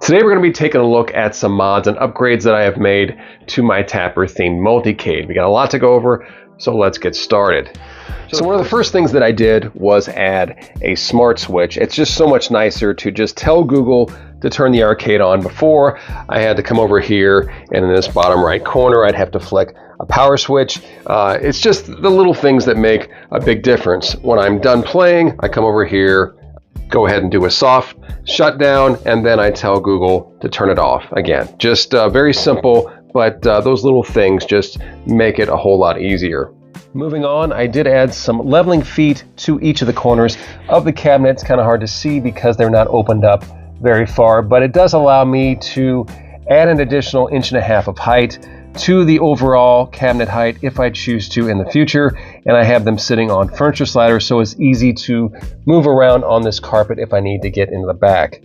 Today we're going to be taking a look at some mods and upgrades that I have made to my Tapper themed multicade. We got a lot to go over, so let's get started. So one of the first things that I did was add a smart switch. It's just so much nicer to just tell Google to turn the arcade on. Before, I had to come over here, and in this bottom right corner I'd have to flick a power switch. It's just the little things that make a big difference. When I'm done playing, I come over here, go ahead and do a soft shutdown, and then I tell Google to turn it off again. Just very simple, but those little things just make it a whole lot easier. Moving on, I did add some leveling feet to each of the corners of the cabinet. It's kind of hard to see because they're not opened up very far, but it does allow me to add an additional 1.5 inches of height to the overall cabinet height if I choose to in the future, and I have them sitting on furniture sliders, so it's easy to move around on this carpet if I need to get into the back.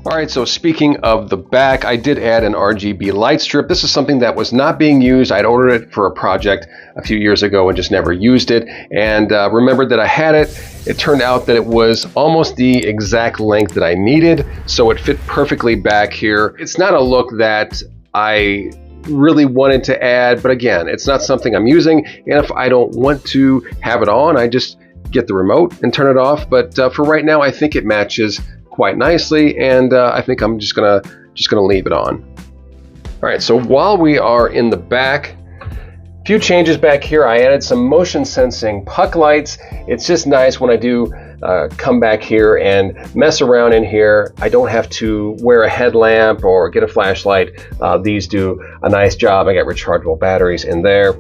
Alright, so speaking of the back, I did add an RGB light strip. This is something that was not being used. I'd ordered it for a project a few years ago and just never used it, and remembered that I had it. It turned out that it was almost the exact length that I needed, so it fit perfectly back here. It's not a look that I really wanted to add, but again, it's not something I'm using, and if I don't want to have it on, I just get the remote and turn it off. But for right now, I think it matches quite nicely, and I think I'm just gonna leave it on. All right, so while we are in the back, a few changes back here. I added some motion sensing puck lights. It's just nice when I do come back here and mess around in here. I don't have to wear a headlamp or get a flashlight. These do a nice job. I got rechargeable batteries in there.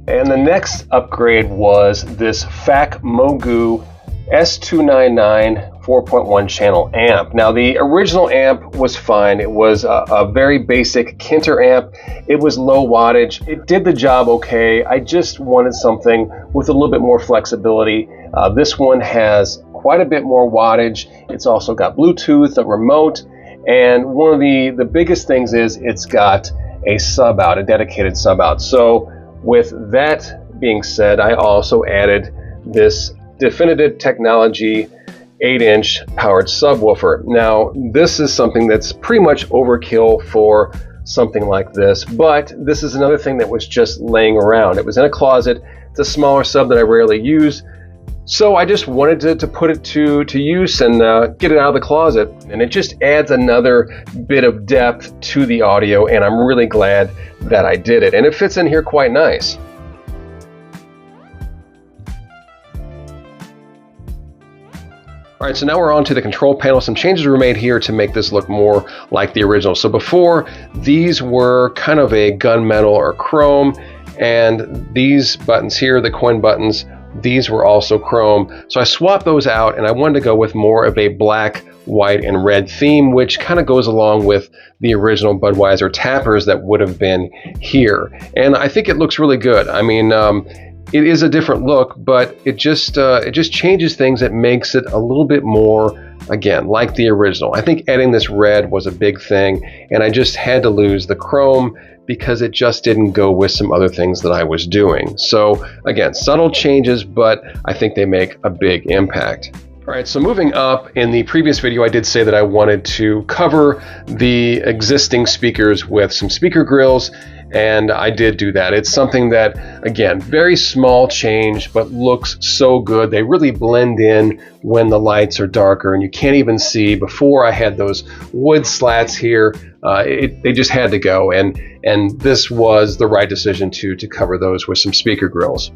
And the next upgrade was this FAC Mogu S299 4.1 channel amp. Now the original amp was fine. It was a very basic Kinter amp. It was low wattage. It did the job okay. I just wanted something with a little bit more flexibility. This one has quite a bit more wattage. It's also got Bluetooth, a remote, and one of the biggest things is it's got a sub out, a dedicated sub out. So with that being said, I also added this Definitive Technology 8-inch powered subwoofer. Now this is something that's pretty much overkill for something like this, but this is another thing that was just laying around. It was in a closet. It's a smaller sub that I rarely use, so I just wanted to put it to use and get it out of the closet, and it just adds another bit of depth to the audio, and I'm really glad that I did it, and it fits in here quite nice. Alright, so now we're on to the control panel. Some changes were made here to make this look more like the original. So before, these were kind of a gunmetal or chrome, and these buttons here, the coin buttons, these were also chrome. So I swapped those out, and I wanted to go with more of a black, white, and red theme, which kind of goes along with the original Budweiser Tappers that would have been here. And I think it looks really good. I mean, it is a different look, but it just changes things. It makes it a little bit more, again, like the original. I think adding this red was a big thing, and I just had to lose the chrome because it just didn't go with some other things that I was doing. So again, subtle changes, but I think they make a big impact. All right, so moving up, in the previous video I did say that I wanted to cover the existing speakers with some speaker grills, and I did do that. It's something that, again, very small change, but looks so good. They really blend in when the lights are darker, and you can't even see. Before, I had those wood slats here. They just had to go, and this was the right decision to cover those with some speaker grills.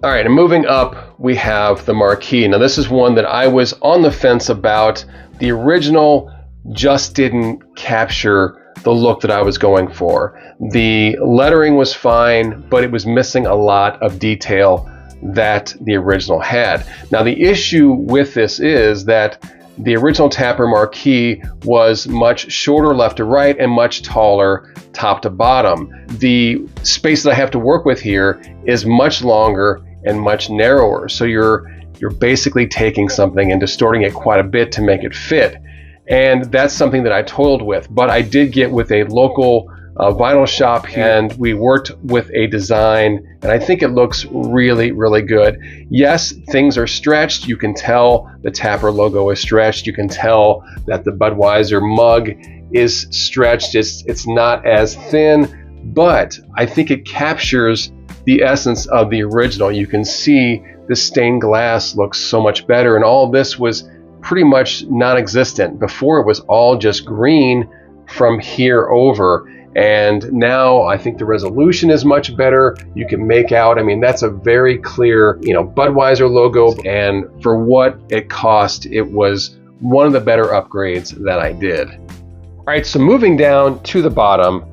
All right, and moving up, we have the Marquee. Now this is one that I was on the fence about. The original just didn't capture the look that I was going for. The lettering was fine, but it was missing a lot of detail that the original had. Now the issue with this is that the original Tapper Marquee was much shorter left to right and much taller top to bottom. The space that I have to work with here is much longer and much narrower. So you're basically taking something and distorting it quite a bit to make it fit. And that's something that I toiled with, but I did get with a local vinyl shop here, and we worked with a design, and I think it looks really, really good. Yes, things are stretched. You can tell the Tapper logo is stretched. You can tell that the Budweiser mug is stretched. It's not as thin, but I think it captures the essence of the original. You can see the stained glass looks so much better, and all this was pretty much non-existent. Before it was all just green from here over, and now I think the resolution is much better. You can make out, I mean, that's a very clear, Budweiser logo, and for what it cost, it was one of the better upgrades that I did. All right, so moving down to the bottom,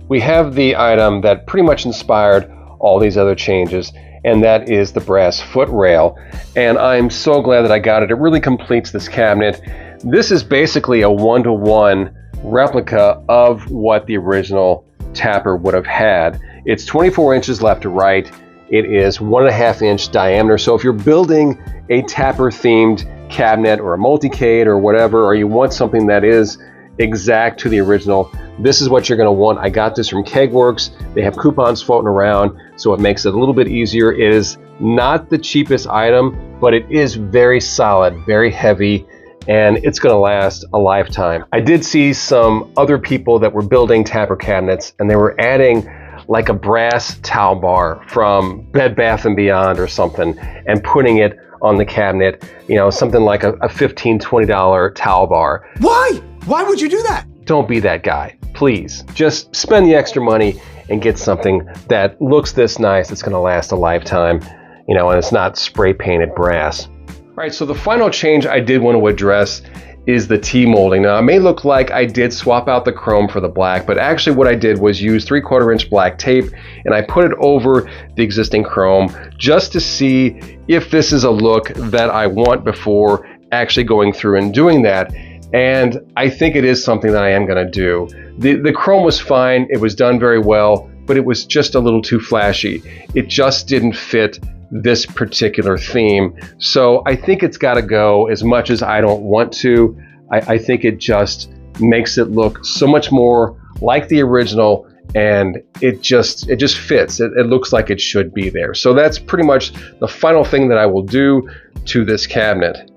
we have the item that pretty much inspired all these other changes, and that is the brass foot rail. And I'm so glad that I got it. It really completes this cabinet. This is basically a one-to-one replica of what the original Tapper would have had. It's 24 inches left to right. It is 1.5 inch diameter. So if you're building a Tapper themed cabinet or a multicade or whatever, or you want something that is exact to the original, this is what you're going to want. I got this from Kegworks. They have coupons floating around, so it makes it a little bit easier. It is not the cheapest item, but it is very solid, very heavy, and it's going to last a lifetime. I did see some other people that were building Tapper cabinets, and they were adding like a brass towel bar from Bed Bath & Beyond or something, and putting it on the cabinet, something like a $15, $20 towel bar. Why? Why would you do that? Don't be that guy, please. Just spend the extra money and get something that looks this nice, that's gonna last a lifetime, and it's not spray painted brass. All right, so the final change I did want to address is the T-molding. Now, it may look like I did swap out the chrome for the black, but actually what I did was use 3/4 inch black tape, and I put it over the existing chrome just to see if this is a look that I want before actually going through and doing that. And I think it is something that I am going to do. The chrome was fine, it was done very well, but it was just a little too flashy. It just didn't fit this particular theme. So I think it's got to go, as much as I don't want to. I think it just makes it look so much more like the original, and it just fits. It looks like it should be there. So that's pretty much the final thing that I will do to this cabinet.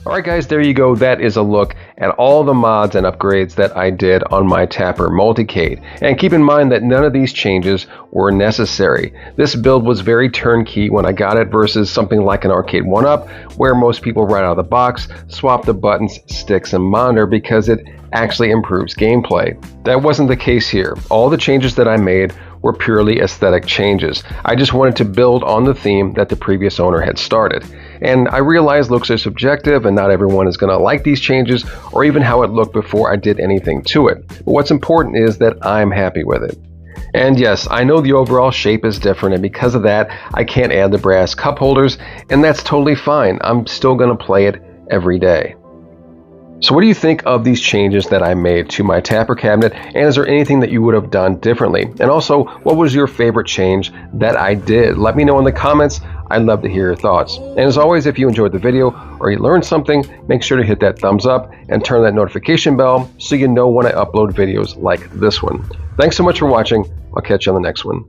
Alright guys, there you go. That is a look at all the mods and upgrades that I did on my Tapper Multicade. And keep in mind that none of these changes were necessary. This build was very turnkey when I got it versus something like an Arcade 1-Up, where most people right out of the box swap the buttons, sticks, and monitor because it actually improves gameplay. That wasn't the case here. All the changes that I made were purely aesthetic changes. I just wanted to build on the theme that the previous owner had started. And I realize looks are subjective and not everyone is going to like these changes or even how it looked before I did anything to it. But what's important is that I'm happy with it. And yes, I know the overall shape is different, and because of that, I can't add the brass cup holders, and that's totally fine. I'm still going to play it every day. So what do you think of these changes that I made to my Tapper cabinet, and is there anything that you would have done differently? And also, what was your favorite change that I did? Let me know in the comments. I'd love to hear your thoughts. And as always, if you enjoyed the video or you learned something, make sure to hit that thumbs up and turn that notification bell so you know when I upload videos like this one. Thanks so much for watching. I'll catch you on the next one.